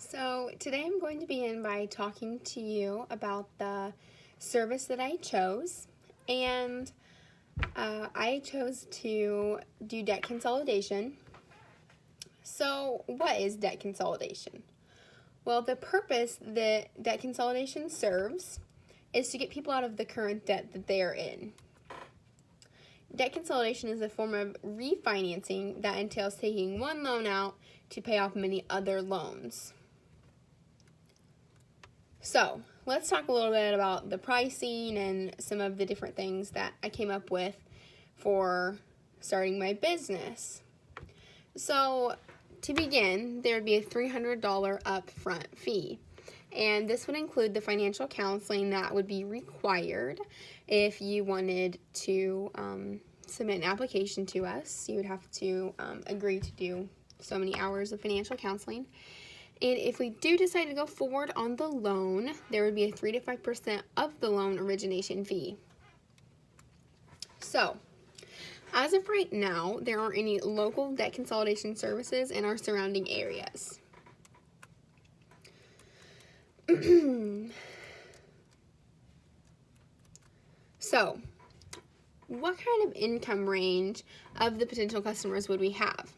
So today I'm going to begin by talking to you about the service that I chose, and I chose to do debt consolidation. So what is debt consolidation? Well, the purpose that debt consolidation serves is to get people out of the current debt that they are in. Debt consolidation is a form of refinancing that entails taking one loan out to pay off many other loans. So, let's talk a little bit about the pricing and some of the different things that I came up with for starting my business. So, to begin, there would be a $300 upfront fee. And this would include the financial counseling that would be required if you wanted to submit an application to us. You would have to agree to do so many hours of financial counseling. And if we do decide to go forward on the loan, there would be a 3 to 5% of the loan origination fee. So, as of right now, there aren't any local debt consolidation services in our surrounding areas. So, what kind of income range of the potential customers would we have?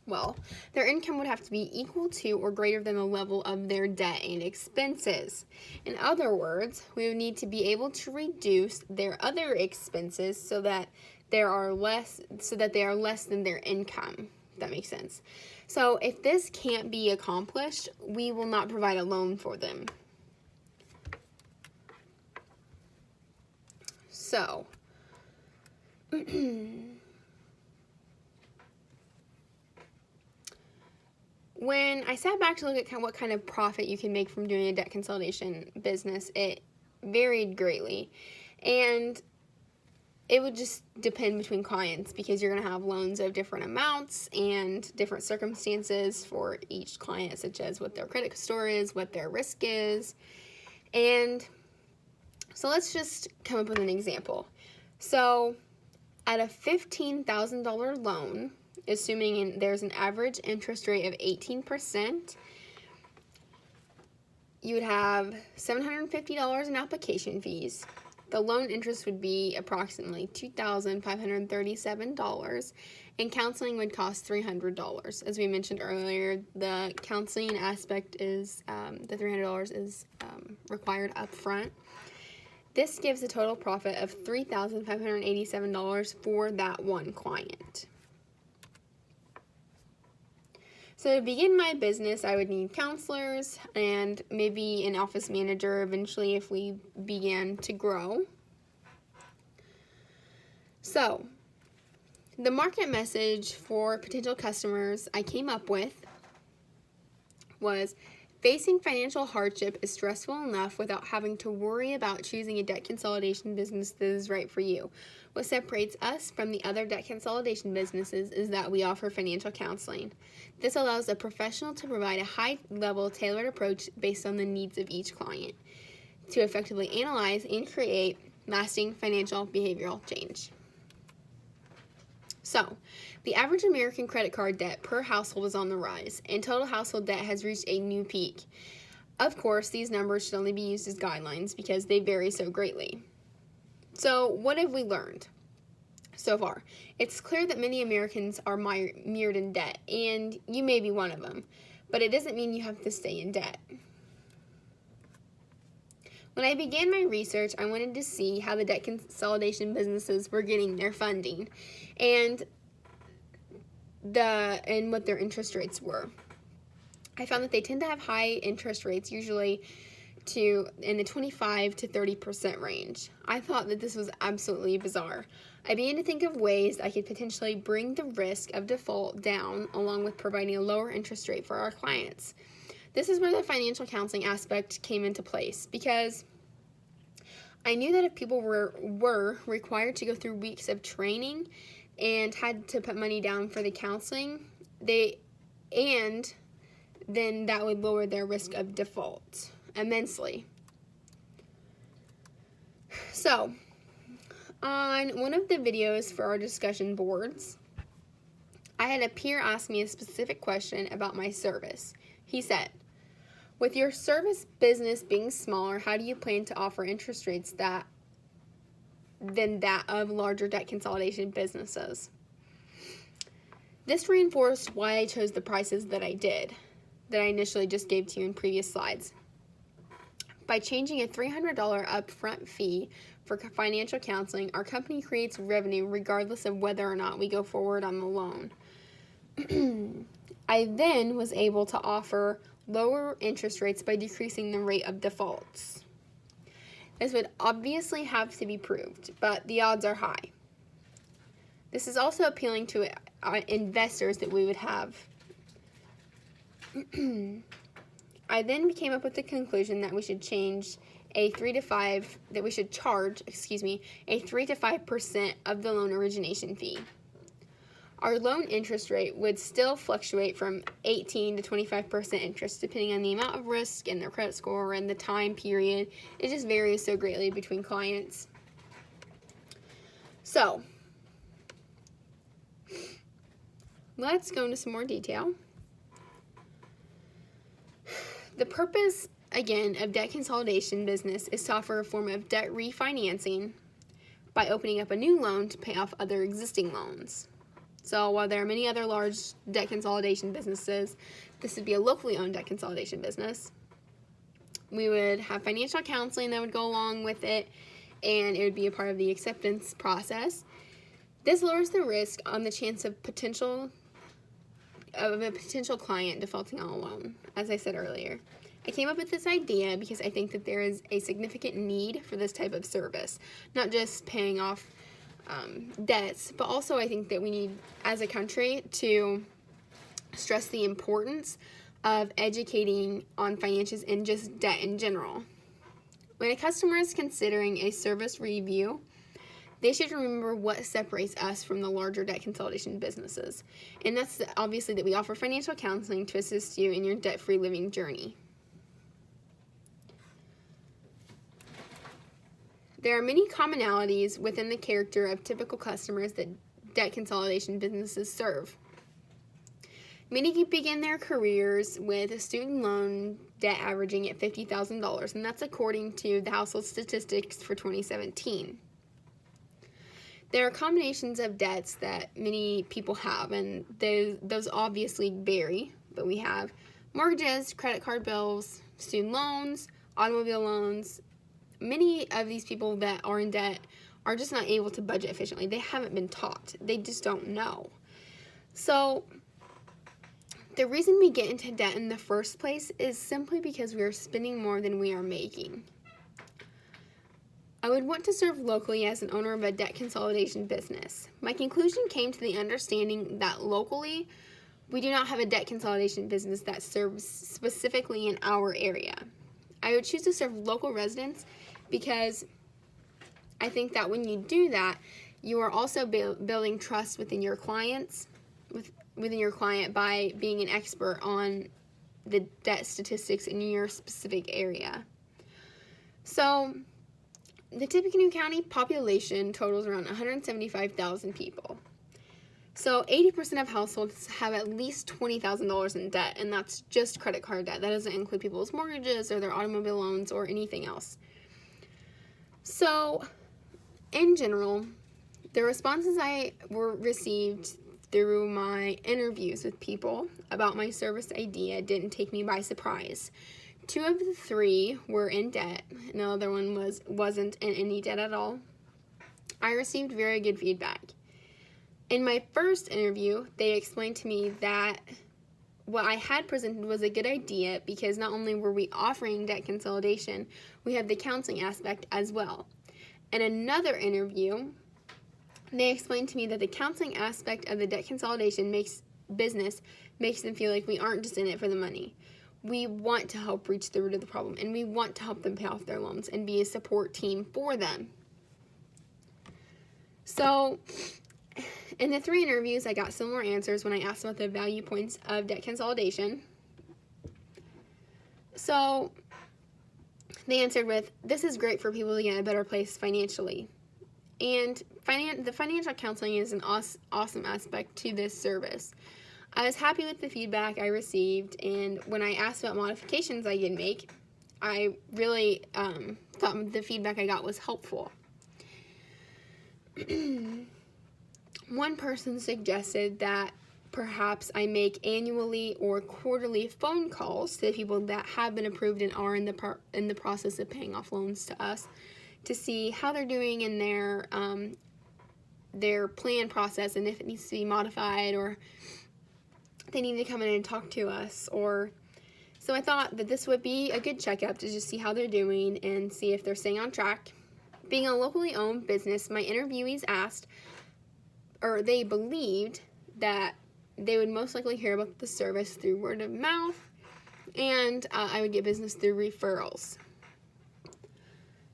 Well, their income would have to be equal to or greater than the level of their debt and expenses. In other words, we would need to be able to reduce their other expenses so that they are less than their income. If that makes sense. So, if this can't be accomplished, we will not provide a loan for them. So, when I sat back to look at what kind of profit you can make from doing a debt consolidation business, it varied greatly. And it would just depend between clients because you're going to have loans of different amounts and different circumstances for each client, such as what their credit score is, what their risk is. And so let's just come up with an example. So at a $15,000 loan, assuming there's an average interest rate of 18%, you would have $750 in application fees. The loan interest would be approximately $2,537, and counseling would cost $300. As we mentioned earlier, the counseling aspect is the $300 is required up front. This gives a total profit of $3,587 for that one client. So to begin my business, I would need counselors and maybe an office manager eventually if we began to grow. So, the market message for potential customers I came up with was: facing financial hardship is stressful enough without having to worry about choosing a debt consolidation business that is right for you. What separates us from the other debt consolidation businesses is that we offer financial counseling. This allows a professional to provide a high-level tailored approach based on the needs of each client to effectively analyze and create lasting financial behavioral change. So, the average American credit card debt per household is on the rise, and total household debt has reached a new peak. Of course, these numbers should only be used as guidelines because they vary so greatly. So, what have we learned so far? It's clear that many Americans are mired in debt, and you may be one of them, but it doesn't mean you have to stay in debt. When I began my research, I wanted to see how the debt consolidation businesses were getting their funding and what their interest rates were. I found that they tend to have high interest rates, usually in the 25 to 30% range. I thought that this was absolutely bizarre. I began to think of ways I could potentially bring the risk of default down, along with providing a lower interest rate for our clients. This is where the financial counseling aspect came into place, because I knew that if people were required to go through weeks of training and had to put money down for the counseling, then that would lower their risk of default immensely. So, on one of the videos for our discussion boards, I had a peer ask me a specific question about my service. He said, With your service business being smaller, how do you plan to offer interest rates than that of larger debt consolidation businesses? This reinforced why I chose the prices that I did, that I initially just gave to you in previous slides. By changing a $300 upfront fee for financial counseling, our company creates revenue regardless of whether or not we go forward on the loan. I then was able to offer lower interest rates by decreasing the rate of defaults. This would obviously have to be proved, but the odds are high. This is also appealing to investors that we would have. I then came up with the conclusion that we should charge a 3 to 5% of the loan origination fee. Our loan interest rate would still fluctuate from 18 to 25% interest depending on the amount of risk and their credit score and the time period. It just varies so greatly between clients. So, let's go into some more detail. The purpose, again, of debt consolidation business is to offer a form of debt refinancing by opening up a new loan to pay off other existing loans. So while there are many other large debt consolidation businesses, this would be a locally owned debt consolidation business. We would have financial counseling that would go along with it, and it would be a part of the acceptance process. This lowers the risk on the chance of a potential client defaulting on a loan, as I said earlier. I came up with this idea because I think that there is a significant need for this type of service, not just paying off debts, but also I think that we need, as a country, to stress the importance of educating on finances and just debt in general. When a customer is considering a service review, they should remember what separates us from the larger debt consolidation businesses. And that's obviously that we offer financial counseling to assist you in your debt-free living journey. There are many commonalities within the character of typical customers that debt consolidation businesses serve. Many begin their careers with a student loan debt averaging at $50,000, and that's according to the household statistics for 2017. There are combinations of debts that many people have, and those obviously vary, but we have mortgages, credit card bills, student loans, automobile loans. Many of these people that are in debt are just not able to budget efficiently. They haven't been taught. They just don't know. So the reason we get into debt in the first place is simply because we are spending more than we are making. I would want to serve locally as an owner of a debt consolidation business. My conclusion came to the understanding that locally, we do not have a debt consolidation business that serves specifically in our area. I would choose to serve local residents because I think that when you do that, you are also building trust within your clients, within your client by being an expert on the debt statistics in your specific area. So, the Tippecanoe County population totals around 175,000 people. So 80% of households have at least $20,000 in debt, and that's just credit card debt. That doesn't include people's mortgages or their automobile loans or anything else. So, in general, the responses I received through my interviews with people about my service idea didn't take me by surprise. 2 of the 3 were in debt, and the other one wasn't in any debt at all. I received very good feedback. In my first interview, they explained to me that what I had presented was a good idea because not only were we offering debt consolidation, we have the counseling aspect as well. In another interview, they explained to me that the counseling aspect of the debt consolidation makes them feel like we aren't just in it for the money. We want to help reach the root of the problem, and we want to help them pay off their loans and be a support team for them. So, in the 3 interviews, I got similar answers when I asked about the value points of debt consolidation. So, they answered with, this is great for people to get in a better place financially. And the financial counseling is an awesome aspect to this service. I was happy with the feedback I received, and when I asked about modifications I could make, I really thought the feedback I got was helpful. One person suggested that perhaps I make annually or quarterly phone calls to the people that have been approved and are in the process of paying off loans to us to see how they're doing in their plan process and if it needs to be modified or they need to come in and talk to us. So I thought that this would be a good checkup to just see how they're doing and see if they're staying on track. Being a locally owned business, my interviewees they believed that they would most likely hear about the service through word of mouth, and I would get business through referrals.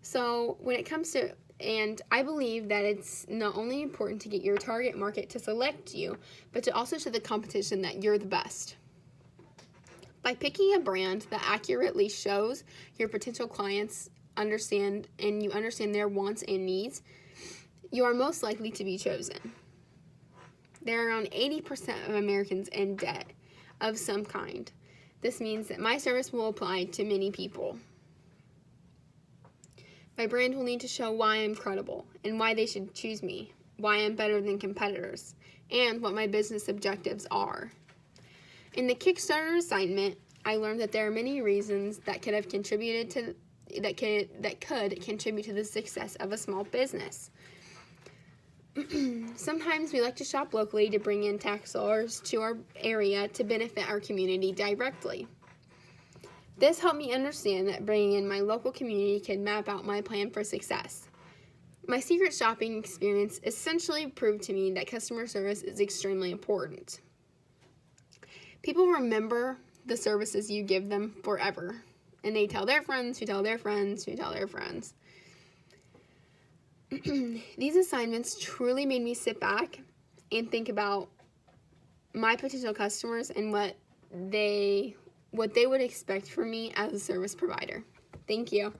So when it comes to, and I believe that it's not only important to get your target market to select you, but to also show the competition that you're the best. By picking a brand that accurately shows your potential clients understand their wants and needs, you are most likely to be chosen. There are around 80% of Americans in debt of some kind. This means that my service will apply to many people. My brand will need to show why I'm credible and why they should choose me, why I'm better than competitors, and what my business objectives are. In the Kickstarter assignment, I learned that there are many reasons that could contribute to the success of a small business. Sometimes we like to shop locally to bring in tax dollars to our area to benefit our community directly. This helped me understand that bringing in my local community can map out my plan for success. My secret shopping experience essentially proved to me that customer service is extremely important. People remember the services you give them forever, and they tell their friends who tell their friends who tell their friends. These assignments truly made me sit back and think about my potential customers and what they would expect from me as a service provider. Thank you.